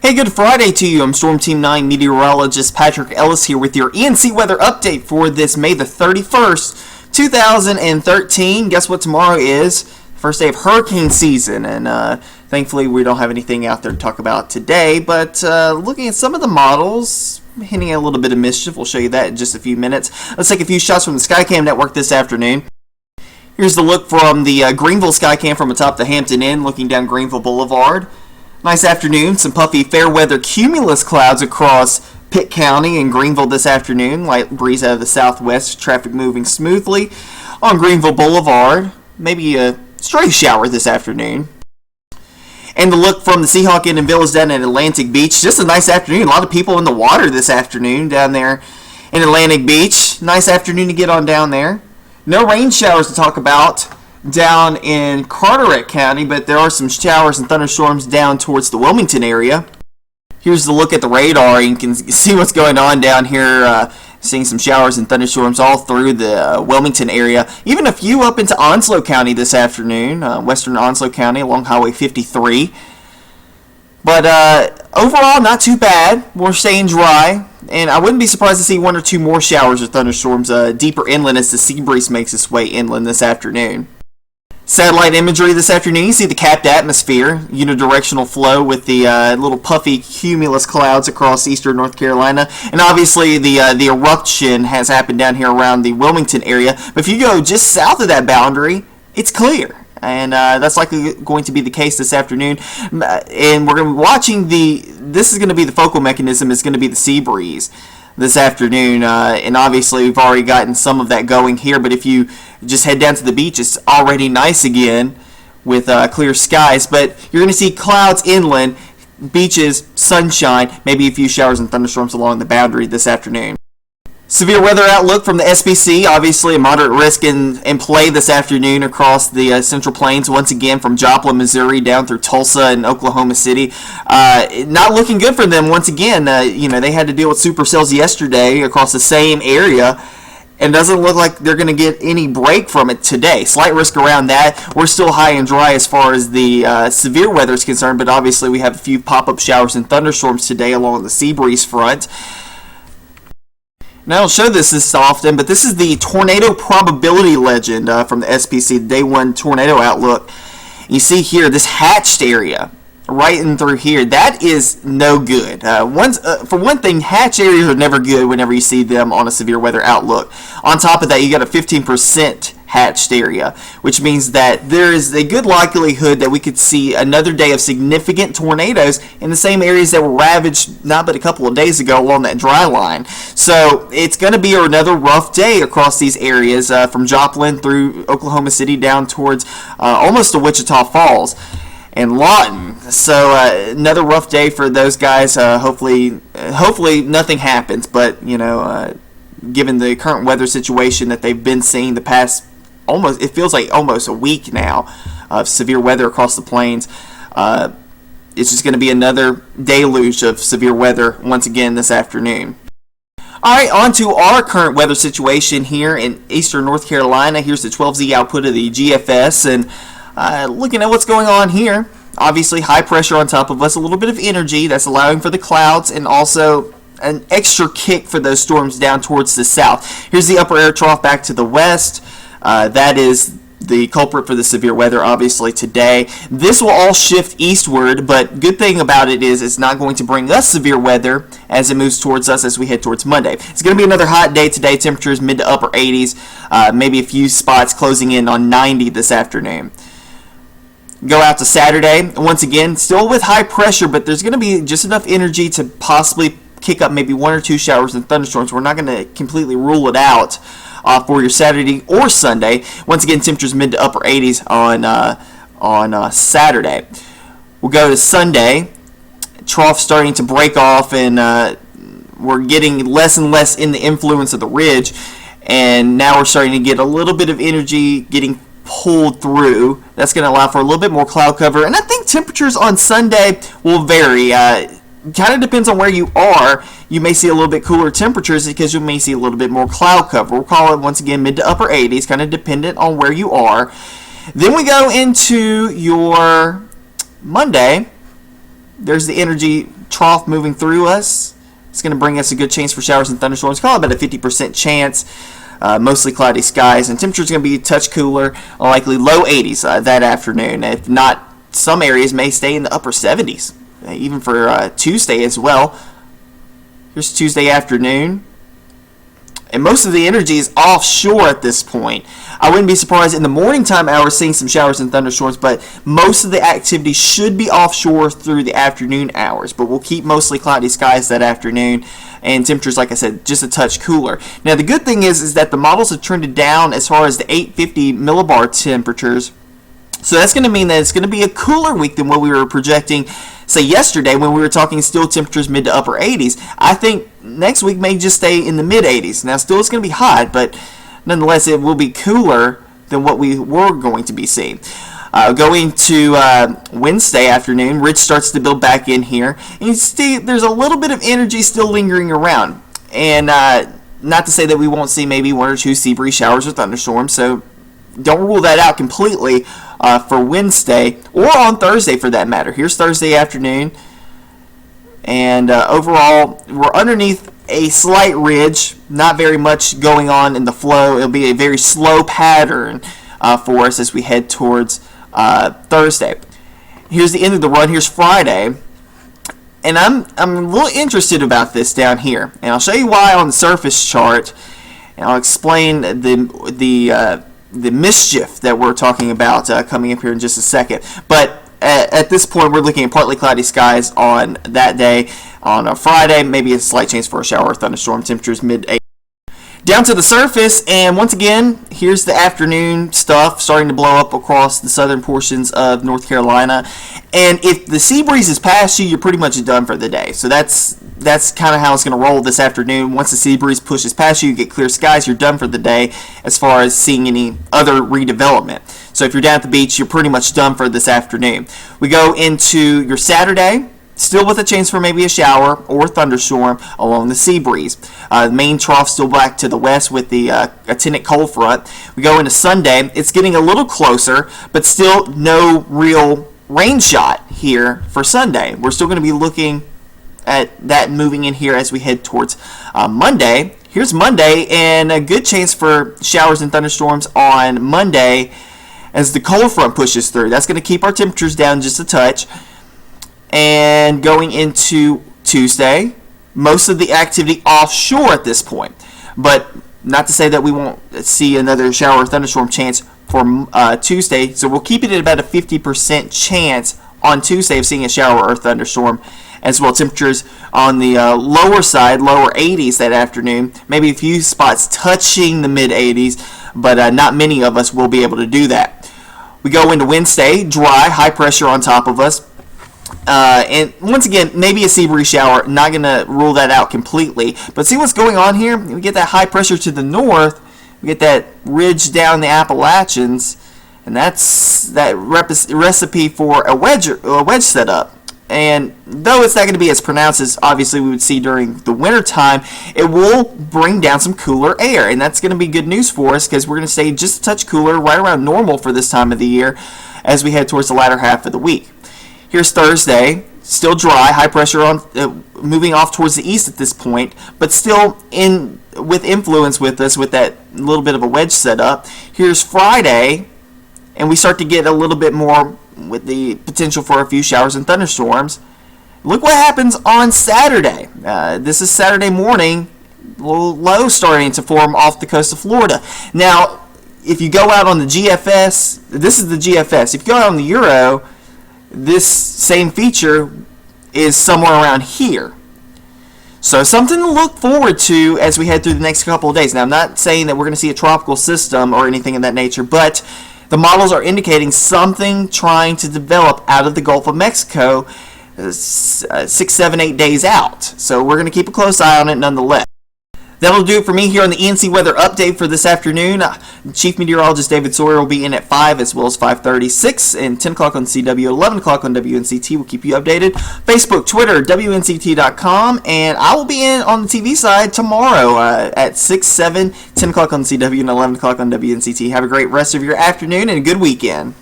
Hey, good Friday to you. I'm Storm Team 9 Meteorologist Patrick Ellis here with your ENC Weather update for this May the 31st, 2013. Guess what tomorrow is? First day of hurricane season, and thankfully we don't have anything out there to talk about today, but looking at some of the models, hinting at a little bit of mischief. We'll show you that in just a few minutes. Let's take a few shots from the Skycam network this afternoon. Here's the look from the Greenville Skycam from atop the Hampton Inn, looking down Greenville Boulevard. Nice afternoon. Some puffy fair weather cumulus clouds across Pitt County and Greenville this afternoon. Light breeze out of the southwest. Traffic moving smoothly on Greenville Boulevard. Maybe a stray shower this afternoon. And the look from the Seahawk Inn and Villas down at Atlantic Beach. Just a nice afternoon. A lot of people in the water this afternoon down there in Atlantic Beach. Nice afternoon to get on down there. No rain showers to talk about down in Carteret County, but there are some showers and thunderstorms down towards the Wilmington area. Here's the look at the radar. You can see what's going on down here. Seeing some showers and thunderstorms all through the Wilmington area. Even a few up into Onslow County this afternoon, western Onslow County along Highway 53. But overall, not too bad. We're staying dry. And I wouldn't be surprised to see one or two more showers or thunderstorms deeper inland as the sea breeze makes its way inland this afternoon. Satellite imagery this afternoon, you see the capped atmosphere, unidirectional flow with the little puffy cumulus clouds across eastern North Carolina. And obviously the eruption has happened down here around the Wilmington area. But if you go just south of that boundary, it's clear. And that's likely going to be the case this afternoon. And we're going to be watching this is going to be the focal mechanism, is going to be the sea breeze this afternoon. And obviously we've already gotten some of that going here. But if you just head down to the beach, it's already nice again with clear skies. But you're going to see clouds inland, beaches, sunshine, maybe a few showers and thunderstorms along the boundary this afternoon. Severe weather outlook from the SPC. Obviously, a moderate risk in play this afternoon across the Central Plains. Once again, from Joplin, Missouri, down through Tulsa and Oklahoma City. Not looking good for them. Once again, they had to deal with supercells yesterday across the same area, and doesn't look like they're going to get any break from it today. Slight risk around that. We're still high and dry as far as the severe weather is concerned, but obviously we have a few pop-up showers and thunderstorms today along the sea breeze front. Now, I don't show this often, but this is the tornado probability legend from the SPC, the Day 1 Tornado Outlook. You see here, this hatched area, right in through here, that is no good. For one thing, hatch areas are never good whenever you see them on a severe weather outlook. On top of that, you got a 15% hatched area, which means that there is a good likelihood that we could see another day of significant tornadoes in the same areas that were ravaged not but a couple of days ago along that dry line. So it's going to be another rough day across these areas from Joplin through Oklahoma City down towards almost to Wichita Falls and Lawton. So another rough day for those guys. Hopefully nothing happens, but given the current weather situation that they've been seeing the past it feels like almost a week now of severe weather across the plains. It's just going to be another deluge of severe weather once again this afternoon. All right, on to our current weather situation here in eastern North Carolina. Here's the 12Z output of the GFS, and looking at what's going on here. Obviously, high pressure on top of us, a little bit of energy that's allowing for the clouds, and also an extra kick for those storms down towards the south. Here's the upper air trough back to the west. That is the culprit for the severe weather, obviously, today. This will all shift eastward, but good thing about it is it's not going to bring us severe weather as it moves towards us as we head towards Monday. It's going to be another hot day today. Temperatures mid to upper 80s, maybe a few spots closing in on 90 this afternoon. Go out to Saturday. Once again, still with high pressure, but there's going to be just enough energy to possibly kick up maybe one or two showers and thunderstorms. We're not going to completely rule it out for your Saturday or Sunday. Once again, temperatures mid to upper 80s on Saturday. We'll go to Sunday. Trough starting to break off, and we're getting less and less in the influence of the ridge. And now we're starting to get a little bit of energy getting pulled through. That's going to allow for a little bit more cloud cover. And I think temperatures on Sunday will vary. Kind of depends on where you are. You may see a little bit cooler temperatures because you may see a little bit more cloud cover. We'll call it, once again, mid to upper 80s, kind of dependent on where you are. Then we go into your Monday. there's the energy trough moving through us. It's going to bring us a good chance for showers and thunderstorms. Call it about a 50% chance. Mostly cloudy skies, and temperature's going to be a touch cooler, likely low 80s that afternoon. If not, some areas may stay in the upper 70s, even for Tuesday as well. Here's Tuesday afternoon. And most of the energy is offshore at this point. I wouldn't be surprised in the morning time hours seeing some showers and thunderstorms, but most of the activity should be offshore through the afternoon hours. But we'll keep mostly cloudy skies that afternoon, and temperatures, like I said, just a touch cooler. Now, the good thing is that the models have trended down as far as the 850 millibar temperatures. So that's going to mean that it's going to be a cooler week than what we were projecting, say, yesterday when we were talking still temperatures mid to upper 80s. I think next week may just stay in the mid 80s. Now, still it's going to be hot, but nonetheless, it will be cooler than what we were going to be seeing. Going to Wednesday afternoon, ridge starts to build back in here. And you see there's a little bit of energy still lingering around. And not to say that we won't see maybe one or two sea breeze showers or thunderstorms, so don't rule that out completely for Wednesday or on Thursday for that matter. Here's Thursday afternoon, and overall we're underneath a slight ridge, not very much going on in the flow. It'll be a very slow pattern for us as we head towards Thursday. Here's the end of the run. Here's Friday, and I'm a little interested about this down here, and I'll show you why on the surface chart, and I'll explain the mischief that we're talking about coming up here in just a second. But at this point, we're looking at partly cloudy skies on that day. On a Friday, maybe a slight chance for a shower or thunderstorm. Temperatures mid-80s. Down to the surface, and once again, here's the afternoon stuff starting to blow up across the southern portions of North Carolina. And if the sea breeze is past you, you're pretty much done for the day. So that's kind of how it's going to roll this afternoon. Once the sea breeze pushes past you, you get clear skies, you're done for the day as far as seeing any other redevelopment. So if you're down at the beach, you're pretty much done for this afternoon. We go into your Saturday, still with a chance for maybe a shower or thunderstorm along the sea breeze. The main trough still back to the west with the attendant cold front. We go into Sunday. It's getting a little closer, but still no real rain shot here for Sunday. We're still going to be looking at that moving in here as we head towards Monday. Here's Monday, and a good chance for showers and thunderstorms on Monday as the cold front pushes through. That's going to keep our temperatures down just a touch. And going into Tuesday, most of the activity offshore at this point. But not to say that we won't see another shower or thunderstorm chance for Tuesday. So we'll keep it at about a 50% chance on Tuesday of seeing a shower or thunderstorm as well. Temperatures on the lower side, lower 80s that afternoon. Maybe a few spots touching the mid-80s, but not many of us will be able to do that. We go into Wednesday, dry, high pressure on top of us. And once again, maybe a sea breeze shower. Not going to rule that out completely. But see what's going on here? We get that high pressure to the north. We get that ridge down the Appalachians. And that's that recipe for a wedge setup. And though it's not going to be as pronounced as obviously we would see during the winter time, it will bring down some cooler air. And that's going to be good news for us because we're going to stay just a touch cooler, right around normal for this time of the year as we head towards the latter half of the week. Here's Thursday, still dry, high pressure on moving off towards the east at this point, but still in with influence with us with that little bit of a wedge setup. Here's Friday, and we start to get a little bit more with the potential for a few showers and thunderstorms. Look what happens on Saturday. This is Saturday morning, a little low starting to form off the coast of Florida. Now, if you go out on the GFS, this is the GFS. If you go out on the Euro, this same feature is somewhere around here. So something to look forward to as we head through the next couple of days. Now, I'm not saying that we're going to see a tropical system or anything of that nature, but the models are indicating something trying to develop out of the Gulf of Mexico 6, 7, 8 days out. So we're going to keep a close eye on it nonetheless. That'll do it for me here on the ENC Weather Update for this afternoon. Chief Meteorologist David Sawyer will be in at 5 as well as 5:36 and 10 o'clock on CW, 11 o'clock on WNCT. We'll keep you updated. Facebook, Twitter, WNCT.com, and I will be in on the TV side tomorrow at 6, 7, 10 o'clock on CW, and 11 o'clock on WNCT. Have a great rest of your afternoon and a good weekend.